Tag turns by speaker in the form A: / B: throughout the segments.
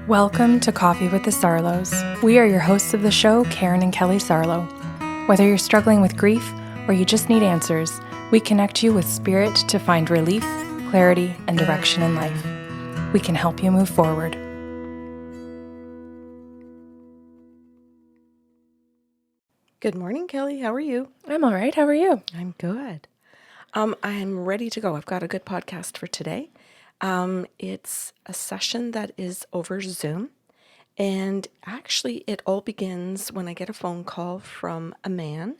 A: Welcome to Coffee with the Sarlos. We are your hosts of the show, Karen and Kelly Sarlo. Whether you're struggling with grief or you just need answers, we connect you with spirit to find relief, clarity, and direction in life. We can help you move forward.
B: Good morning, Kelly. How are you?
A: I'm all right. How are you?
B: I'm good. I'm ready to go. I've got a good podcast for today. It's a session that is over Zoom. And actually, it all begins when I get a phone call from a man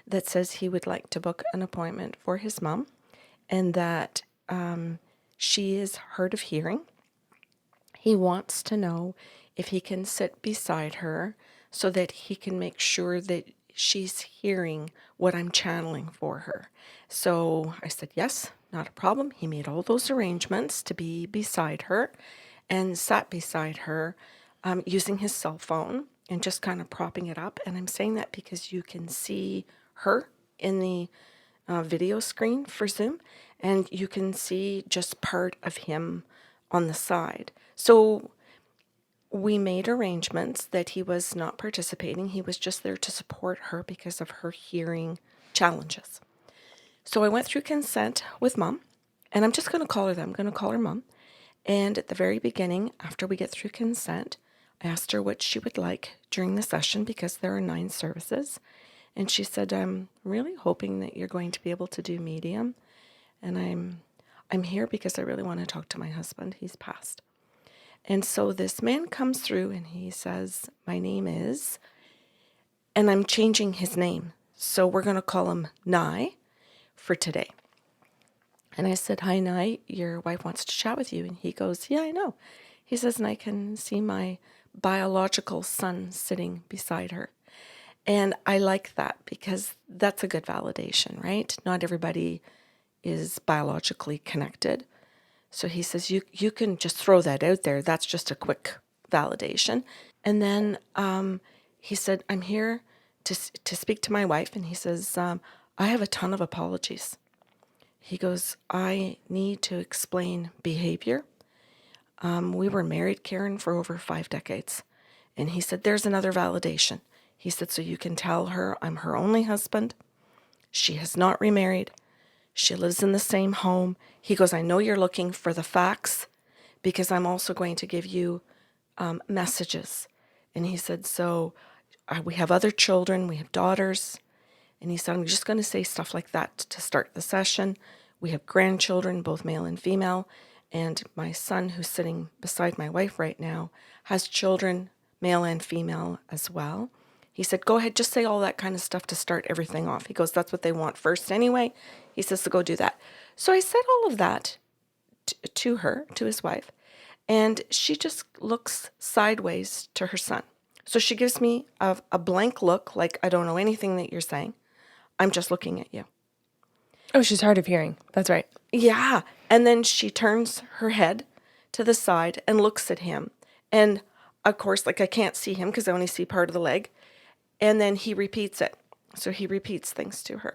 B: that says he would like to book an appointment for his mom and that she is hard of hearing. He wants to know if he can sit beside her so that he can make sure that she's hearing what I'm channeling for her. So I said, yes, not a problem. He made all those arrangements to be beside her and sat beside her using his cell phone and just kind of propping it up. And I'm saying that because you can see her in the video screen for Zoom, and you can see just part of him on the side. So we made arrangements that he was not participating. He was just there to support her because of her hearing challenges. So I went through consent with Mom, and I'm just going to call her that. I'm going to call her Mom. And at the very beginning, after we get through consent, I asked her what she would like during the session because there are 9 services. And she said, I'm really hoping that you're going to be able to do medium. And I'm here because I really want to talk to my husband. He's passed. And so this man comes through and he says, my name is, and I'm changing his name. So we're going to call him Nigh for today. And I said, hi, Nigh, your wife wants to chat with you. And he goes, yeah, I know. He says, and I can see my biological son sitting beside her. And I like that because that's a good validation, right? Not everybody is biologically connected. So he says, you can just throw that out there. That's just a quick validation. And then he said, I'm here to speak to my wife. And he says, I have a ton of apologies. He goes, I need to explain behavior. We were married, Karen, for over 5 decades. And he said, there's another validation. He said, so you can tell her I'm her only husband. She has not remarried. She lives in the same home. He goes, I know you're looking for the facts because I'm also going to give you messages. And he said, so we have other children. We have daughters. And he said, I'm just going to say stuff like that to start the session. We have grandchildren, both male and female. And my son, who's sitting beside my wife right now, has children, male and female as well. He said, go ahead, just say all that kind of stuff to start everything off. He goes, that's what they want first anyway. He says, so go do that. So I said all of that to her, to his wife, and she just looks sideways to her son. So she gives me a blank look, like, I don't know anything that you're saying. I'm just looking at you.
A: Oh, she's hard of hearing. That's right.
B: Yeah. And then she turns her head to the side and looks at him. And of course, like, I can't see him because I only see part of the leg. And then he repeats it. So he repeats things to her.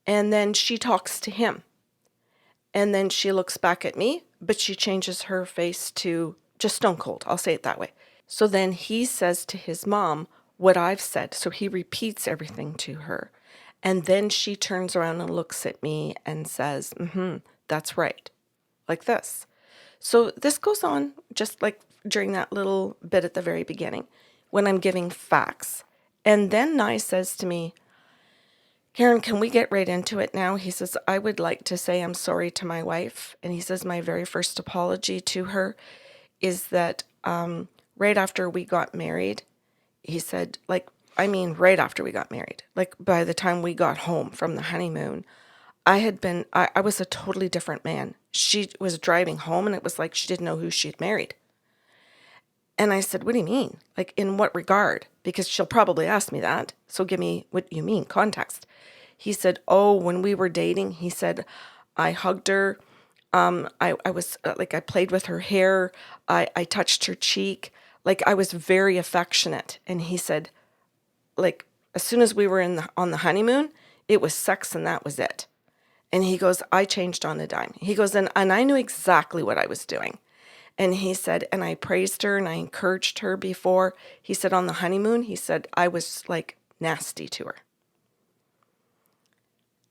B: And then she talks to him. And then she looks back at me, but she changes her face to just stone cold. I'll say it that way. So then he says to his mom what I've said. So he repeats everything to her. And then she turns around and looks at me and says, that's right. Like this. So this goes on just like during that little bit at the very beginning when I'm giving facts. And then Nigh says to me, Karen, can we get right into it now? He says, I would like to say I'm sorry to my wife. And he says, my very first apology to her is that right after we got married, he said, right after we got married, like by the time we got home from the honeymoon, I was a totally different man. She was driving home and it was like she didn't know who she had married. And I said, what do you mean? Like, in what regard? Because she'll probably ask me that. So give me what you mean, context. He said, oh, when we were dating, he said, I hugged her. I was I played with her hair. I touched her cheek. Like, I was very affectionate. And he said, like, as soon as we were on the honeymoon, it was sex and that was it. And he goes, I changed on a dime. He goes, and I knew exactly what I was doing. And he said, and I praised her and I encouraged her before. He said on the honeymoon, he said, I was like nasty to her.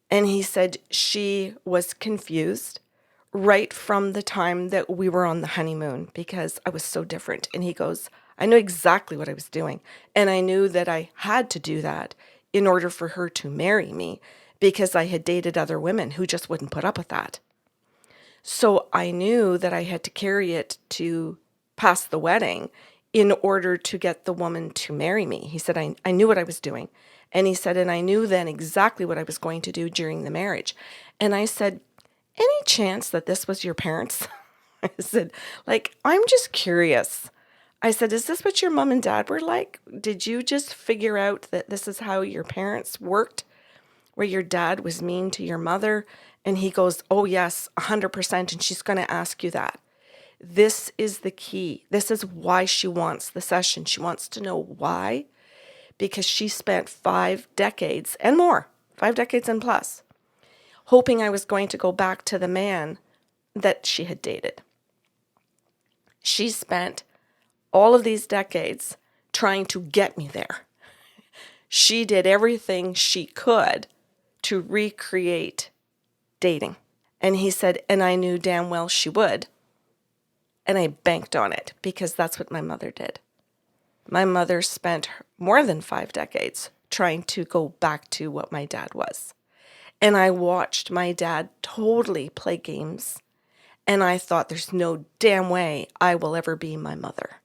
B: And he said she was confused right from the time that we were on the honeymoon because I was so different. And he goes, I knew exactly what I was doing. And I knew that I had to do that in order for her to marry me because I had dated other women who just wouldn't put up with that. So I knew that I had to carry it to past the wedding in order to get the woman to marry me. He said, I knew what I was doing. And he said, and I knew then exactly what I was going to do during the marriage. And I said, any chance that this was your parents? I said, like, I'm just curious. I said, is this what your mom and dad were like? Did you just figure out that this is how your parents worked, where your dad was mean to your mother? And he goes, oh, yes, 100%. And she's going to ask you that. This is the key. This is why she wants the session. She wants to know why, because she spent 5 decades and more, 5 decades and plus, hoping I was going to go back to the man that she had dated. She spent all of these decades trying to get me there. She did everything she could to recreate dating. And he said, and I knew damn well she would. And I banked on it because that's what my mother did. My mother spent more than 5 decades trying to go back to what my dad was. And I watched my dad totally play games. And I thought, there's no damn way I will ever be my mother.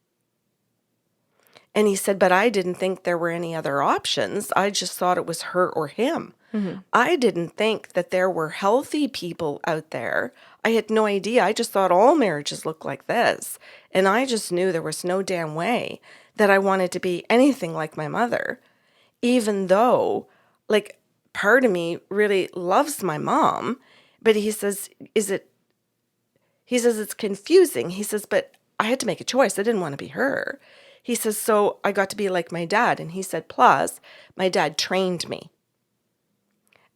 B: And he said, but I didn't think there were any other options. I just thought it was her or him. Mm-hmm. I didn't think that there were healthy people out there. I had no idea. I just thought all marriages looked like this. And I just knew there was no damn way that I wanted to be anything like my mother, even though, like, part of me really loves my mom. But he says, he says, it's confusing. He says, but I had to make a choice. I didn't want to be her. He says, so I got to be like my dad. And he said, plus, my dad trained me.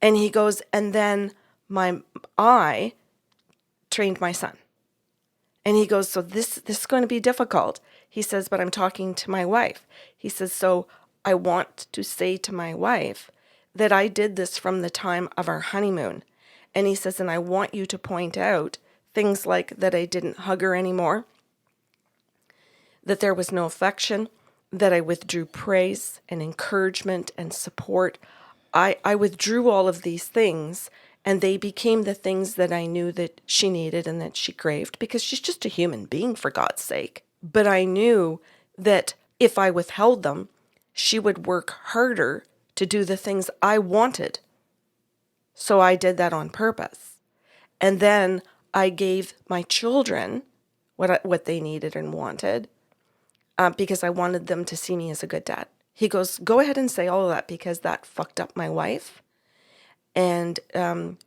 B: And he goes, and then I trained my son. And he goes, so this is going to be difficult. He says, but I'm talking to my wife. He says, so I want to say to my wife that I did this from the time of our honeymoon. And he says, and I want you to point out things like that I didn't hug her anymore, that there was no affection, that I withdrew praise and encouragement and support. I withdrew all of these things, and they became the things that I knew that she needed and that she craved, because she's just a human being, for God's sake. But I knew that if I withheld them, she would work harder to do the things I wanted. So I did that on purpose. And then I gave my children what they needed and wanted, because I wanted them to see me as a good dad. He goes, go ahead and say all of that, because that fucked up my wife. And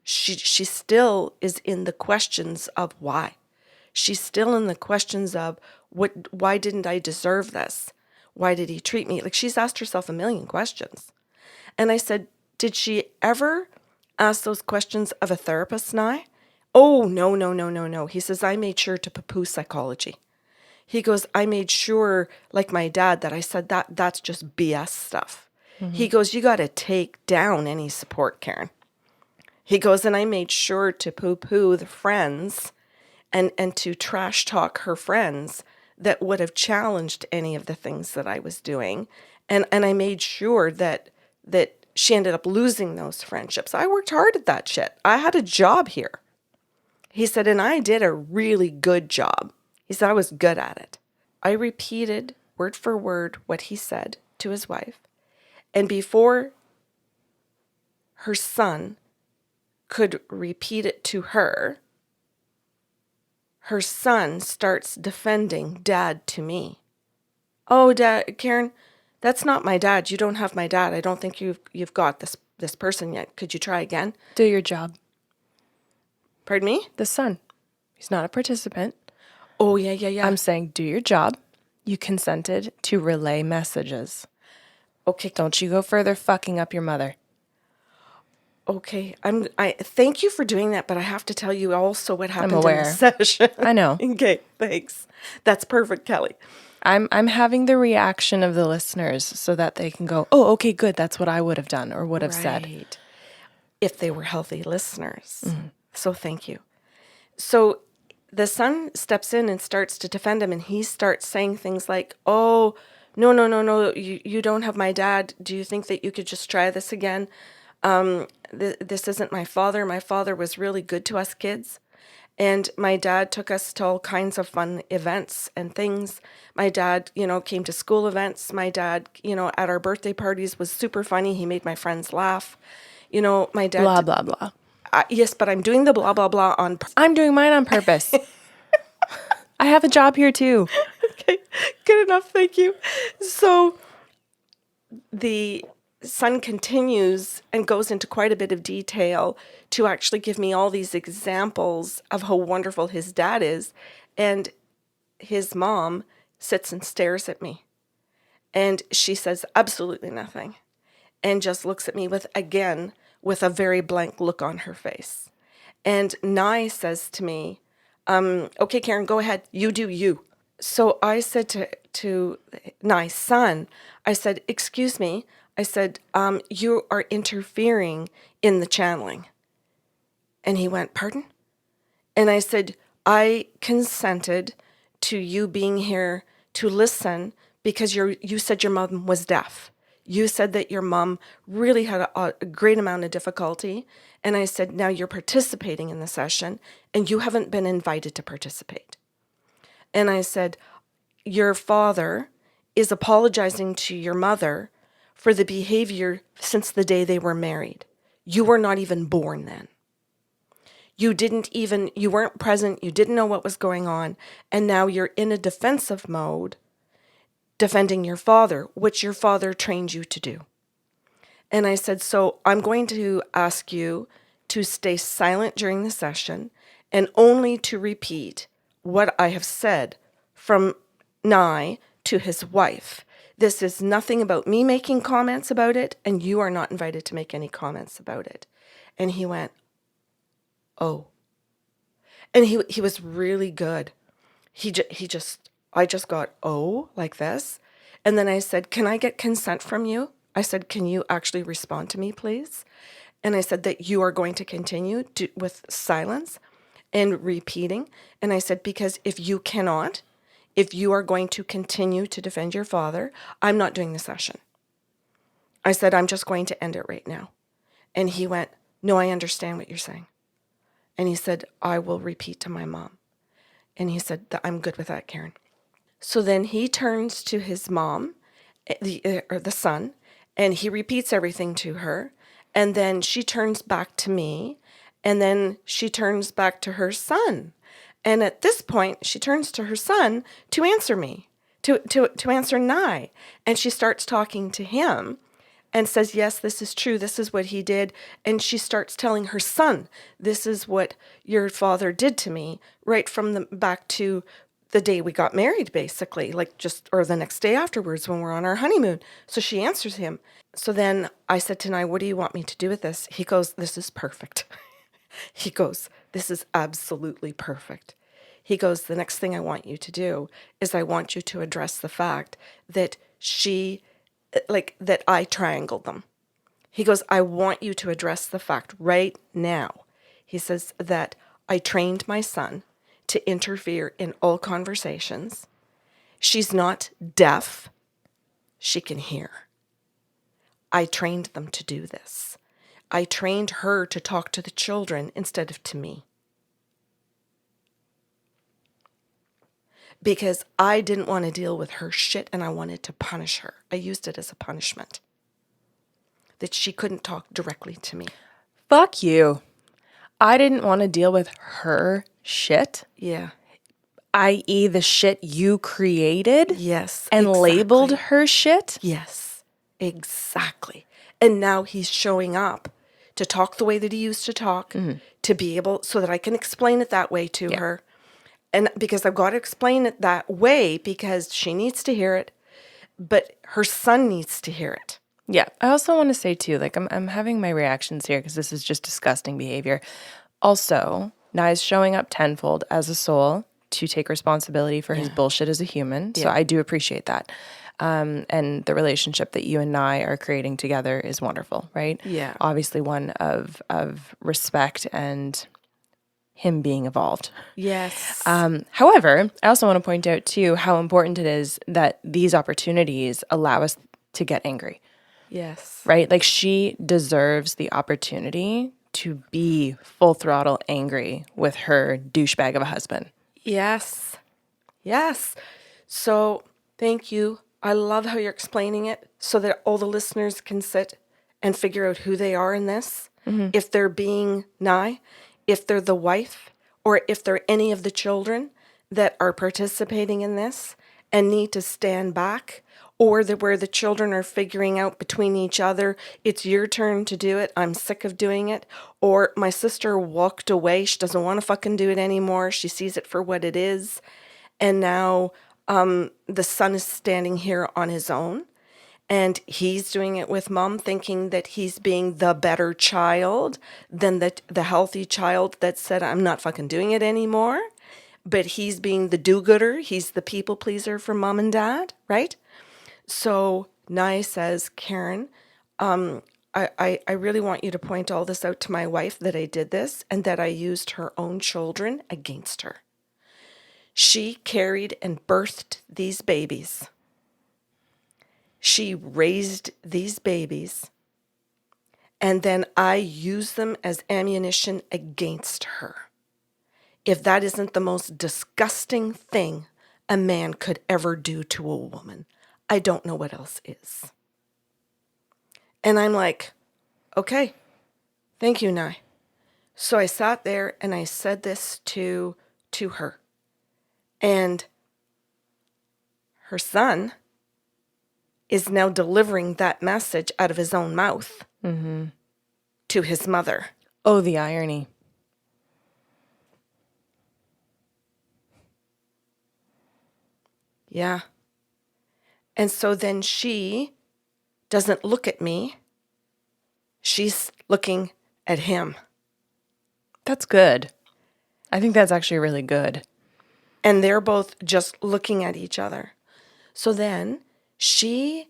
B: she still is in the questions of why. She's still in the questions of why didn't I deserve this? Why did he treat me? Like, she's asked herself a million questions. And I said, did she ever ask those questions of a therapist, Nigh? Oh, no. He says, I made sure to poo-poo psychology. He goes, I made sure, like my dad, that I said that's just BS stuff. Mm-hmm. He goes, you got to take down any support, Karen. He goes, and I made sure to poo-poo the friends and to trash talk her friends that would have challenged any of the things that I was doing. And I made sure that she ended up losing those friendships. I worked hard at that shit. I had a job here. He said, and I did a really good job. He said, I was good at it. I repeated word for word what he said to his wife. And before her son could repeat it to her, her son starts defending dad to me. Oh, Dad, Karen, that's not my dad. You don't have my dad. I don't think you've got this person yet. Could you try again?
A: Do your job.
B: Pardon me?
A: The son. He's not a participant.
B: Oh, yeah.
A: I'm saying do your job. You consented to relay messages.
B: Okay.
A: Don't you go further fucking up your mother.
B: Okay, I thank you for doing that, but I have to tell you also what happened in the
A: aware.
B: session.
A: I know.
B: Okay, thanks. That's perfect, Kelly.
A: I'm having the reaction of the listeners so that they can go, oh, okay, good. That's what I would have done or would have said.
B: Right. If they were healthy listeners. So thank you. So the son steps in and starts to defend him, and he starts saying things like, oh, no, no, no, no, you don't have my dad. Do you think that you could just try this again? This isn't my father. My father was really good to us kids. And my dad took us to all kinds of fun events and things. My dad, came to school events. My dad, at our birthday parties was super funny. He made my friends laugh. My dad.
A: Blah, blah, blah.
B: Yes, but I'm doing the blah, blah, blah on.
A: I'm doing mine on purpose. I have a job here too.
B: Okay, good enough. Thank you. So the son continues and goes into quite a bit of detail to actually give me all these examples of how wonderful his dad is. And his mom sits and stares at me. And she says absolutely nothing. And just looks at me with a very blank look on her face. And Nigh says to me, okay, Karen, go ahead. You do you. So I said to Nigh's son, I said, excuse me. I said, you are interfering in the channeling. And he went, pardon? And I said, I consented to you being here to listen because you said your mom was deaf. You said that your mom really had a great amount of difficulty. And I said, now you're participating in the session and you haven't been invited to participate. And I said, your father is apologizing to your mother for the behavior since the day they were married. You were not even born then. You weren't present, you didn't know what was going on, and now you're in a defensive mode defending your father, which your father trained you to do. And I said, so I'm going to ask you to stay silent during the session and only to repeat what I have said from Nigh to his wife. This is nothing about me making comments about it, and you are not invited to make any comments about it. And he went, oh. And he was really good. I just got, oh, like this. And then I said, can I get consent from you? I said, can you actually respond to me, please? And I said that you are going to continue with silence and repeating. And I said, because if you are going to continue to defend your father, I'm not doing the session. I said, I'm just going to end it right now. And he went, no, I understand what you're saying. And he said, I will repeat to my mom. And he said, I'm good with that, Karen. So then he turns to his mom, the son, and he repeats everything to her. And then she turns back to me, and then she turns back to her son. And at this point, she turns to her son to answer me, to answer Nigh. And she starts talking to him and says, yes, this is true. This is what he did. And she starts telling her son, this is what your father did to me, right from back to the day we got married, basically, or the next day afterwards when we're on our honeymoon. So she answers him. So then I said to Nigh, what do you want me to do with this? He goes, this is perfect. He goes, this is absolutely perfect. He goes, the next thing I want you to do is I want you to address the fact that that I triangled them. He goes, I want you to address the fact right now. He says that I trained my son to interfere in all conversations. She's not deaf. She can hear. I trained them to do this. I trained her to talk to the children instead of to me. Because I didn't want to deal with her shit and I wanted to punish her. I used it as a punishment. That she couldn't talk directly to me.
A: Fuck you. I didn't want to deal with her shit.
B: Yeah.
A: I.e. the shit you created.
B: Yes.
A: And
B: exactly.
A: labeled her shit.
B: Yes, exactly. And now he's showing up to talk the way that he used to talk, to be able, so that I can explain it that way to her. And because I've got to explain it that way because she needs to hear it, but her son needs to hear it.
A: Yeah. I also want to say too, like I'm having my reactions here because this is just disgusting behavior. Also, Nye's showing up tenfold as a soul to take responsibility for his bullshit as a human. So
B: Yeah.
A: I do appreciate that. And the relationship that you and Nye are creating together is wonderful, right?
B: Yeah.
A: Obviously one of respect and him being evolved.
B: Yes.
A: However, I also want to point out too how important it is that these opportunities allow us to get angry,
B: Yes.
A: right? Like she deserves the opportunity to be full throttle angry with her douchebag of a husband.
B: Yes. Yes. So thank you. I love how you're explaining it so that all the listeners can sit and figure out who they are in this. If they're being Nigh, if they're the wife, or if they're any of the children that are participating in this and need to stand back, or where the children are figuring out between each other, it's your turn to do it. I'm sick of doing it. Or my sister walked away. She doesn't want to fucking do it anymore. She sees it for what it is. And now the son is standing here on his own. And he's doing it with mom, thinking that he's being the better child than the healthy child that said, I'm not fucking doing it anymore. But he's being the do-gooder. He's the people pleaser for mom and dad, right? So Nai says, Karen, I really want you to point all this out to my wife that I did this and that I used her own children against her. She carried and birthed these babies. She raised these babies, and then I use them as ammunition against her. If that isn't the most disgusting thing a man could ever do to a woman, I don't know what else is. And I'm like, okay, thank you, Nai. So I sat there and I said this to her. And her son is now delivering that message out of his own mouth to his mother.
A: Oh, the irony.
B: Yeah. And so then she doesn't look at me. She's looking at him.
A: That's good. I think that's actually really good.
B: And they're both just looking at each other. So then she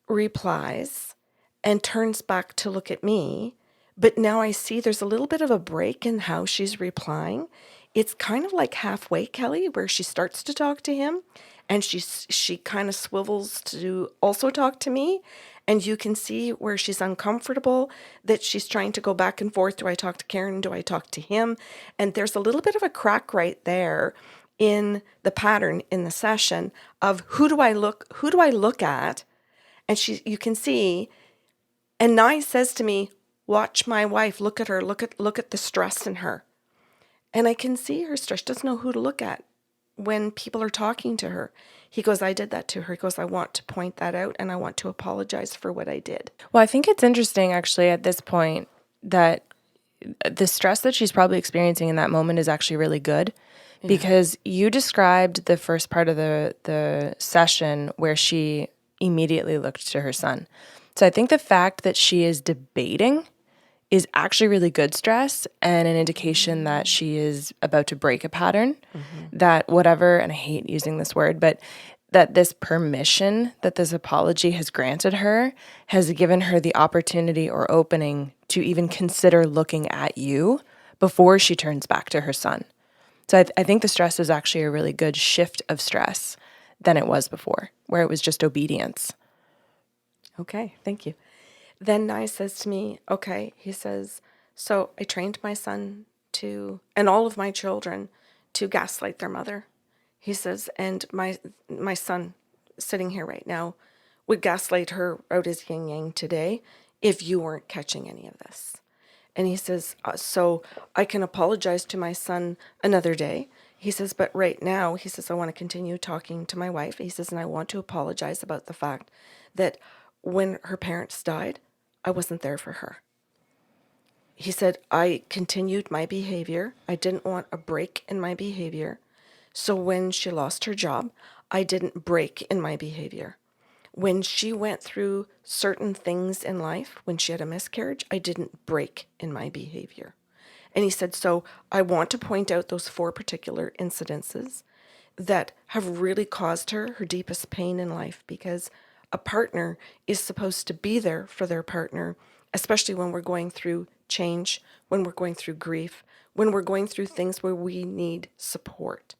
B: replies and turns back to look at me. But now I see there's a little bit of a break in how she's replying. It's kind of like halfway, Kelly, where she starts to talk to him and she kind of swivels to also talk to me. And you can see where she's uncomfortable, that she's trying to go back and forth. Do I talk to Karen? Do I talk to him? And there's a little bit of a crack right there in the pattern in the session of who do I look at? And you can see, and Nai says to me, watch my wife, look at her, look at the stress in her. And I can see her stress. She doesn't know who to look at when people are talking to her. He goes, I did that to her. He goes, I want to point that out and I want to apologize for what I did.
A: Well, I think it's interesting actually at this point that the stress that she's probably experiencing in that moment is actually really good. Because you described the first part of the session where she immediately looked to her son. So I think the fact that she is debating is actually really good stress and an indication that she is about to break a pattern, that whatever, and I hate using this word, but that this permission that this apology has granted her has given her the opportunity or opening to even consider looking at you before she turns back to her son. So I think the stress is actually a really good shift of stress than it was before, where it was just obedience.
B: Okay, thank you. Then Nye says to me, okay, he says, so I trained my son and all of my children to gaslight their mother. He says, and my son sitting here right now would gaslight her out as yin yang today if you weren't catching any of this. And he says, so I can apologize to my son another day. He says, but right now, he says, I want to continue talking to my wife. He says, and I want to apologize about the fact that when her parents died, I wasn't there for her. He said, I continued my behavior. I didn't want a break in my behavior. So when she lost her job, I didn't break in my behavior. when she went through certain things in life, when she had a miscarriage, I didn't break in my behavior. And he said, so I want to point out those 4 particular incidences that have really caused her deepest pain in life, because a partner is supposed to be there for their partner, especially when we're going through change, when we're going through grief, when we're going through things where we need support.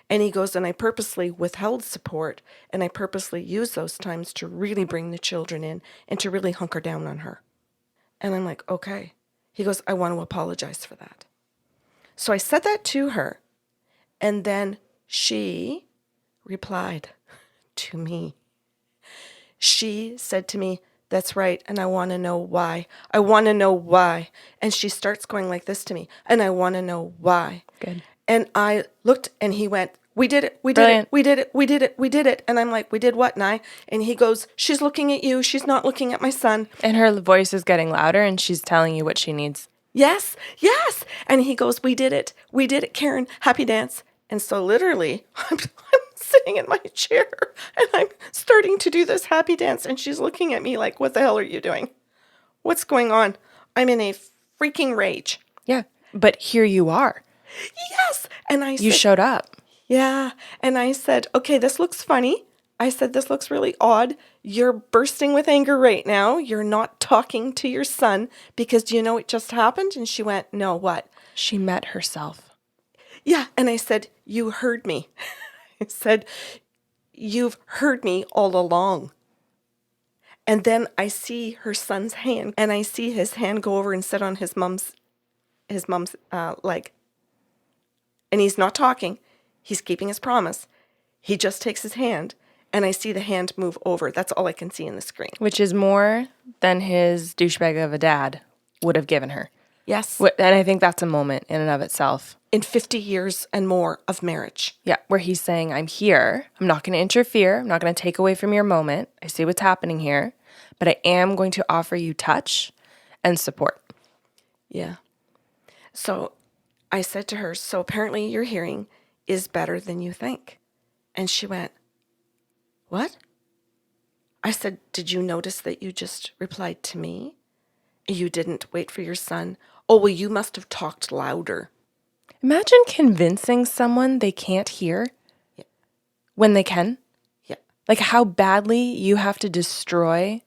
B: And he goes, and I purposely withheld support, and I purposely used those times to really bring the children in and to really hunker down on her. And I'm like, okay. He goes, I want to apologize for that. So I said that to her, and then she replied to me. She said to me, that's right, and I want to know why. I want to know why. And she starts going like this to me, and I want to know why.
A: Good.
B: And I looked, and he went, we did it, we did
A: Brilliant.
B: it, we did it, we did it, we did it. And I'm like, we did what, Nigh? And he goes, she's looking at you, she's not looking at my son.
A: And her voice is getting louder, and she's telling you what she needs.
B: Yes, yes. And he goes, we did it, Karen, happy dance. And so literally, I'm sitting in my chair, and I'm starting to do this happy dance, and she's looking at me like, what the hell are you doing? What's going on? I'm in a freaking rage.
A: Yeah. But here you are.
B: Yes. And
A: You showed up.
B: yeah. And I said, okay, this looks funny. I said, this looks really odd. You're bursting with anger right now. You're not talking to your son because do you know what just happened? And she went, no, what?
A: She met herself.
B: Yeah. And I said, you heard me. I said, you've heard me all along. And then I see her son's hand, and I see his hand go over and sit on his mom's leg. And he's not talking. He's keeping his promise. He just takes his hand, and I see the hand move over. That's all I can see in the screen.
A: Which is more than his douchebag of a dad would have given her.
B: Yes.
A: And I think that's a moment in and of itself.
B: In 50 years and more of marriage.
A: Yeah, where he's saying, I'm here. I'm not going to interfere. I'm not going to take away from your moment. I see what's happening here. But I am going to offer you touch and support.
B: Yeah. So I said to her, so apparently your hearing is better than you think. And she went, what? I said, did you notice that you just replied to me? You didn't wait for your son? Oh, well, you must have talked louder.
A: Imagine convincing someone they can't hear when they can.
B: Yeah.
A: Like how badly you have to destroy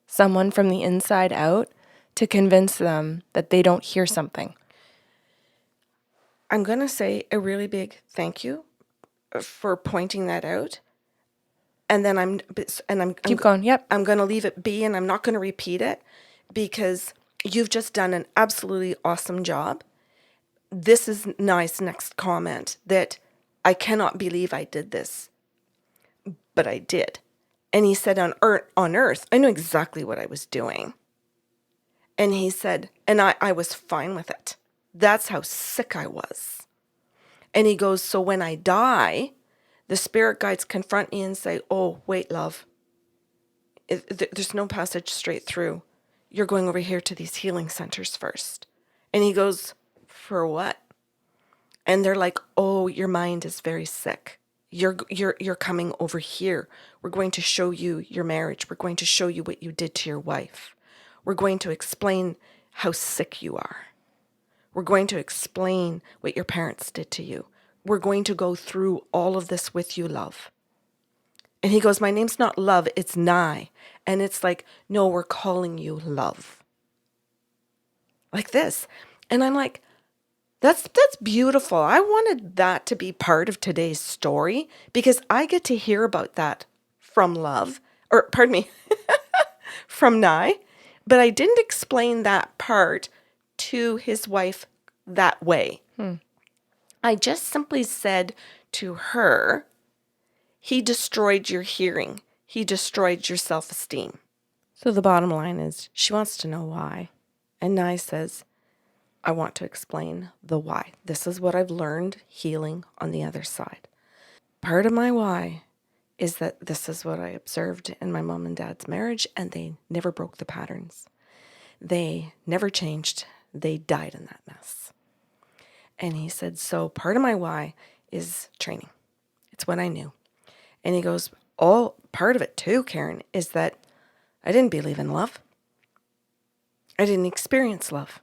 A: someone from the inside out to convince them that they don't hear something.
B: I'm going to say a really big thank you for pointing that out. And then I'm
A: Keep going. Yep.
B: I'm going to leave it be, and I'm not going to repeat it because you've just done an absolutely awesome job. This is Nigh's next comment, that I cannot believe I did this, but I did. And he said, on earth, I knew exactly what I was doing. And he said, and I was fine with it. That's how sick I was. And he goes, so when I die, the spirit guides confront me and say, oh, wait, love, there's no passage straight through. You're going over here to these healing centers first. And he goes, for what? And they're like, oh, your mind is very sick. You're coming over here. We're going to show you your marriage. We're going to show you what you did to your wife. We're going to explain how sick you are. We're going to explain what your parents did to you. We're going to go through all of this with you, love. And he goes, my name's not Love, it's Nigh. And it's like, no, we're calling you Love. Like this. And I'm like, that's beautiful. I wanted that to be part of today's story because I get to hear about that from Love, or pardon me, from Nigh. But I didn't explain that part to his wife that way. I just simply said to her, he destroyed your hearing. He destroyed your self-esteem. So the bottom line is she wants to know why. And Nigh says, I want to explain the why. This is what I've learned healing on the other side. Part of my why is that this is what I observed in my mom and dad's marriage, and they never broke the patterns. They never changed. They died in that mess. And he said, so part of my why is training. It's what I knew. And he goes, all part of it too, Karen, is that I didn't believe in love. I didn't experience love.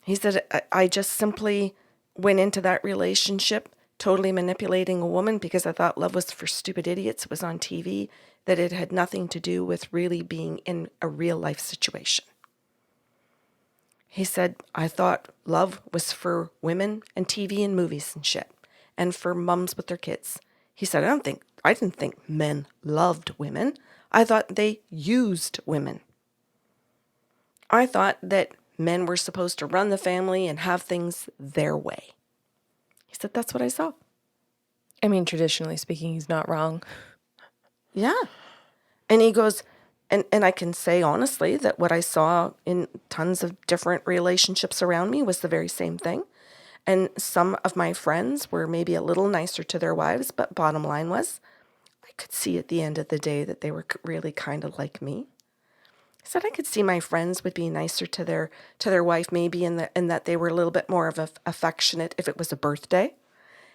B: He said, I just simply went into that relationship totally manipulating a woman because I thought love was for stupid idiots. It was on TV, that it had nothing to do with really being in a real life situation. He said, I thought love was for women and TV and movies and shit, and for mums with their kids. He said, I didn't think men loved women. I thought they used women. I thought that men were supposed to run the family and have things their way. He said, that's what I saw.
A: I mean, traditionally speaking, he's not wrong.
B: Yeah. And he goes, and I can say honestly that what I saw in tons of different relationships around me was the very same thing. And some of my friends were maybe a little nicer to their wives, but bottom line was, I could see at the end of the day that they were really kind of like me. He said I could see my friends would be nicer to their wife, maybe in that they were a little bit more of affectionate if it was a birthday.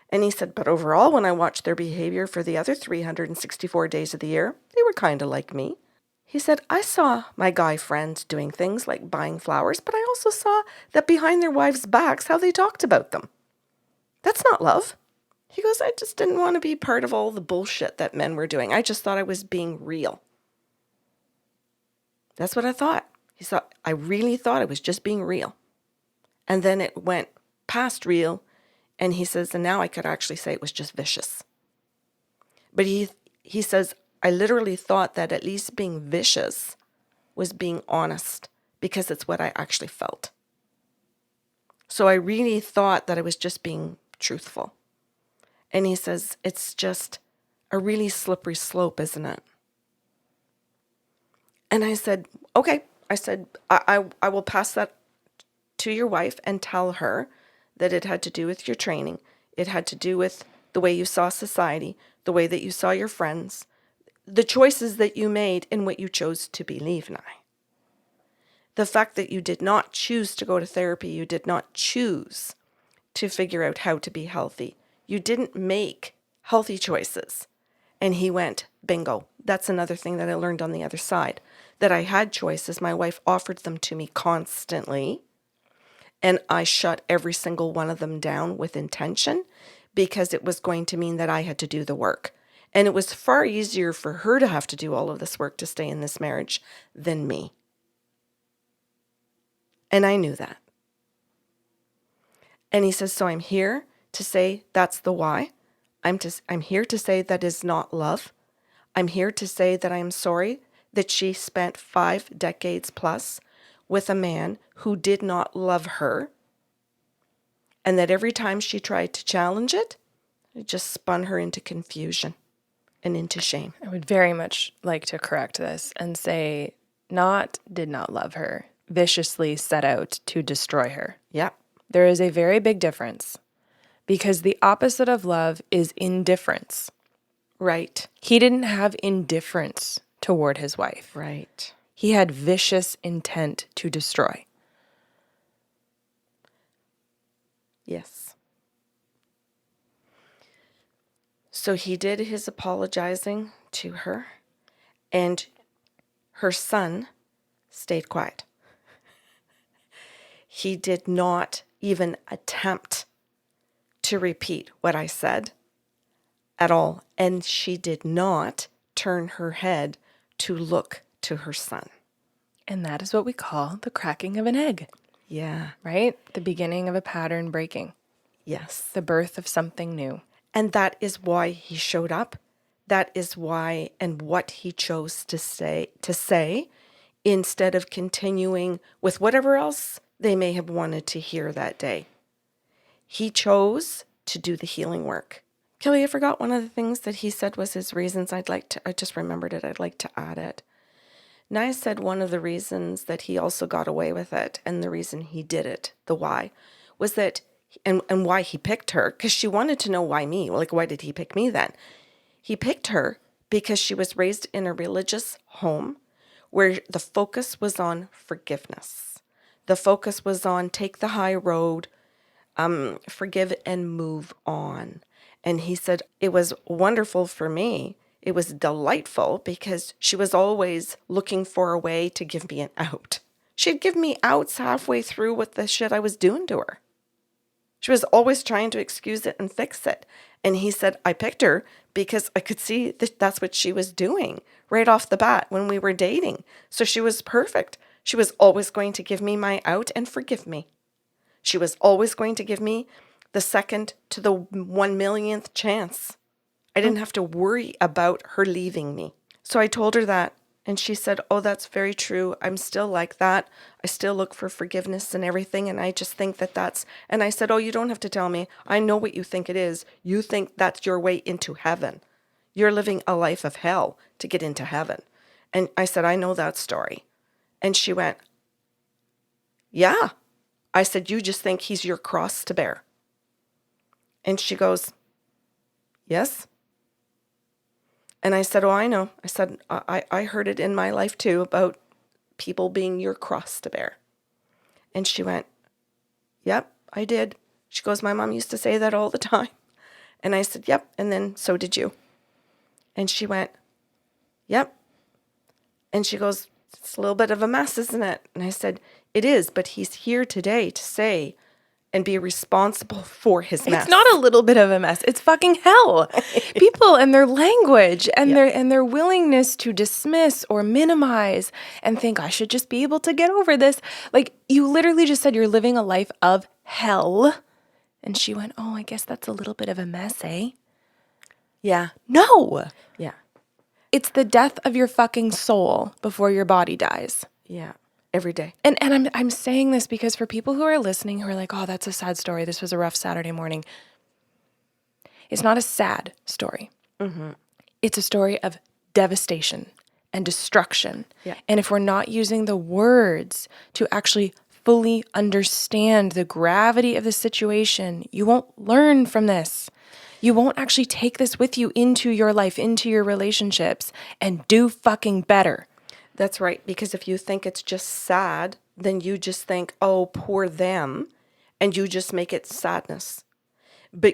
B: And he said, but overall, when I watched their behavior for the other 364 days of the year, they were kind of like me. He said, I saw my guy friends doing things like buying flowers, but I also saw that behind their wives' backs, how they talked about them. That's not love. He goes, I just didn't want to be part of all the bullshit that men were doing. I just thought I was being real. That's what I thought. He thought, I really thought I was just being real. And then it went past real. And he says, and now I could actually say it was just vicious. But he says, I literally thought that at least being vicious was being honest because it's what I actually felt. So I really thought that I was just being truthful. And he says, it's just a really slippery slope, isn't it? And I said, okay. I said, I will pass that to your wife and tell her that it had to do with your training. It had to do with the way you saw society, the way that you saw your friends, the choices that you made and what you chose to believe, Nigh. The fact that you did not choose to go to therapy, you did not choose to figure out how to be healthy. You didn't make healthy choices. And he went, bingo. That's another thing that I learned on the other side, that I had choices. My wife offered them to me constantly. And I shut every single one of them down with intention because it was going to mean that I had to do the work. And it was far easier for her to have to do all of this work to stay in this marriage than me. And I knew that. And he says, so I'm here to say that's the why. I'm here to say that is not love. I'm here to say that I'm sorry that she spent 5 decades plus with a man who did not love her. And that every time she tried to challenge it, it just spun her into confusion and into shame.
A: I would very much like to correct this and say did not love her, viciously set out to destroy her.
B: Yeah.
A: There is a very big difference because the opposite of love is indifference.
B: Right.
A: He didn't have indifference toward his wife.
B: Right.
A: He had vicious intent to destroy.
B: Yes. So he did his apologizing to her, and her son stayed quiet. He did not even attempt to repeat what I said at all, and she did not turn her head to look to her son.
A: And that is what we call the cracking of an egg.
B: Yeah.
A: Right? The beginning of a pattern breaking.
B: Yes.
A: The birth of something new.
B: And that is why he showed up. That is why and what he chose to say instead of continuing with whatever else they may have wanted to hear that day. He chose to do the healing work. Kelly, I forgot one of the things that he said was his reasons. I just remembered it. I'd like to add it. Nigh said one of the reasons that he also got away with it, and the reason he did it, the why, was that, and why he picked her, because she wanted to know why me. Like, why did he pick me then? He picked her because she was raised in a religious home where the focus was on forgiveness. The focus was on take the high road, forgive and move on. And he said, it was wonderful for me. It was delightful because she was always looking for a way to give me an out. She'd give me outs halfway through with the shit I was doing to her. She was always trying to excuse it and fix it. And he said, I picked her because I could see that that's what she was doing right off the bat when we were dating. So she was perfect. She was always going to give me my out and forgive me. She was always going to give me the second to the 1 millionth chance. I didn't have to worry about her leaving me. So I told her that, and she said, oh, that's very true. I'm still like that. I still look for forgiveness and everything, and I just think that that's... And I said, oh, you don't have to tell me. I know what you think it is. You think that's your way into heaven. You're living a life of hell to get into heaven. And I said, I know that story. And she went, yeah. I said, you just think he's your cross to bear. And she goes, yes. And I said, oh, I know. I said, I heard it in my life too about people being your cross to bear. And she went, yep, I did. She goes, my mom used to say that all the time. And I said, yep. And then so did you. And she went, yep. And she goes, it's a little bit of a mess, isn't it? And I said, it is, but he's here today to say and be responsible for his mess.
A: It's not a little bit of a mess. It's fucking hell. People and their language and their willingness to dismiss or minimize and think I should just be able to get over this. Like you literally just said you're living a life of hell. And she went, "Oh, I guess that's a little bit of a mess, eh?"
B: Yeah.
A: No.
B: Yeah.
A: It's the death of your fucking soul before your body dies.
B: Yeah. Every day.
A: And I'm saying this because for people who are listening who are like, oh, that's a sad story. This was a rough Saturday morning. It's not a sad story. Mm-hmm. It's a story of devastation and destruction.
B: Yeah.
A: And if we're not using the words to actually fully understand the gravity of the situation, you won't learn from this. You won't actually take this with you into your life, into your relationships, and do fucking better.
B: That's right. Because if you think it's just sad, then you just think, oh, poor them. And you just make it sadness. But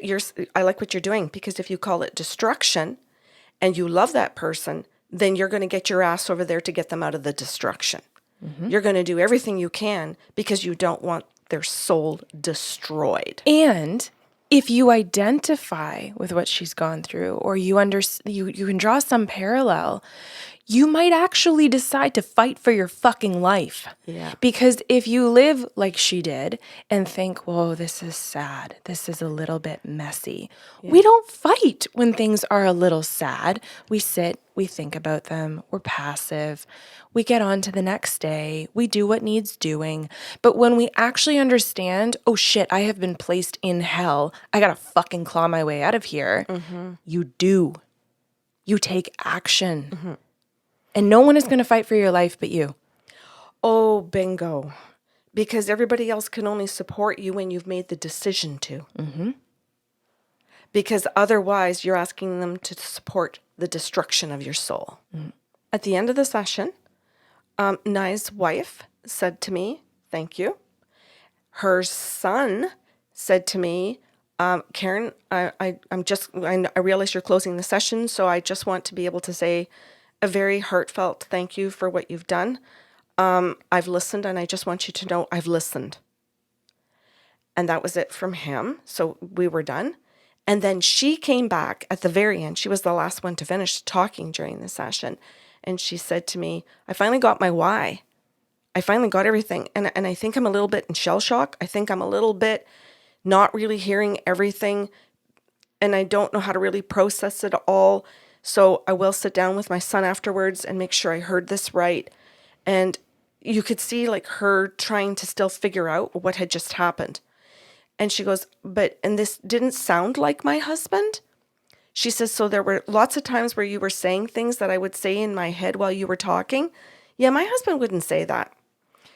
B: I like what you're doing, because if you call it destruction and you love that person, then you're going to get your ass over there to get them out of the destruction. Mm-hmm. You're going to do everything you can because you don't want their soul destroyed.
A: And if you identify with what she's gone through, or you can draw some parallel, you might actually decide to fight for your fucking life.
B: Yeah.
A: Because if you live like she did and think, whoa, this is sad, this is a little bit messy. Yeah. We don't fight when things are a little sad. We sit, we think about them, we're passive, we get on to the next day, we do what needs doing. But when we actually understand, oh shit, I have been placed in hell, I gotta fucking claw my way out of here, you do. You take action. Mm-hmm. And no one is going to fight for your life but you.
B: Oh, bingo. Because everybody else can only support you when you've made the decision to. Mm-hmm. Because otherwise, you're asking them to support the destruction of your soul. Mm. At the end of the session, Nigh's wife said to me, thank you. Her son said to me, Karen, I realize you're closing the session, so I just want to be able to say a very heartfelt thank you for what you've done. I've listened, and I just want you to know I've listened. And that was it from him. So we were done. And then she came back at the very end. She was the last one to finish talking during the session. And she said to me, I finally got my why. I finally got everything. And I think I'm a little bit in shell shock. I think I'm a little bit not really hearing everything. And I don't know how to really process it all. So I will sit down with my son afterwards and make sure I heard this right. And you could see like her trying to still figure out what had just happened. And she goes, and this didn't sound like my husband? She says, so there were lots of times where you were saying things that I would say in my head while you were talking. Yeah, my husband wouldn't say that.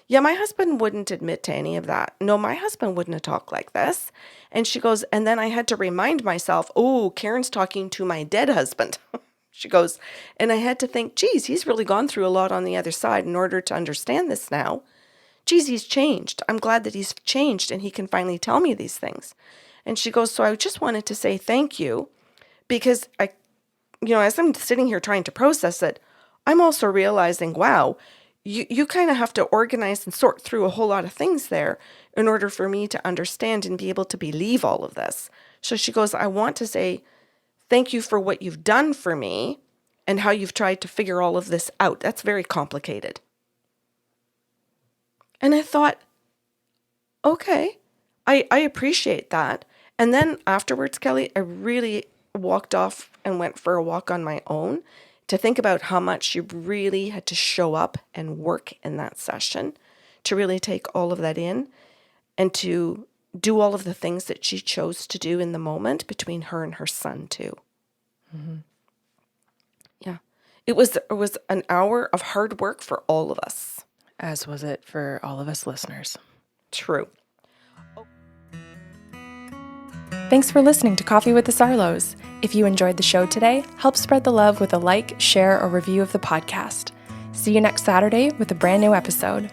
B: Yeah, my husband wouldn't admit to any of that. No, my husband wouldn't have talked like this. And she goes, and then I had to remind myself, oh, Karen's talking to my dead husband. She goes, and I had to think, geez, he's really gone through a lot on the other side in order to understand this now. Geez, he's changed. I'm glad that he's changed and he can finally tell me these things. And she goes, so I just wanted to say thank you Because as I'm sitting here trying to process it, I'm also realizing, wow, you kind of have to organize and sort through a whole lot of things there in order for me to understand and be able to believe all of this. So she goes, I want to say thank you for what you've done for me and how you've tried to figure all of this out. That's very complicated. And I thought, okay, I appreciate that. And then afterwards, Kelly, I really walked off and went for a walk on my own to think about how much you really had to show up and work in that session to really take all of that in and to do all of the things that she chose to do in the moment between her and her son too. Mm-hmm. Yeah. It was an hour of hard work for all of us.
A: As was it for all of us listeners.
B: True.
A: Thanks for listening to Coffee with the Sarlos. If you enjoyed the show today, help spread the love with a like, share, or review of the podcast. See you next Saturday with a brand new episode.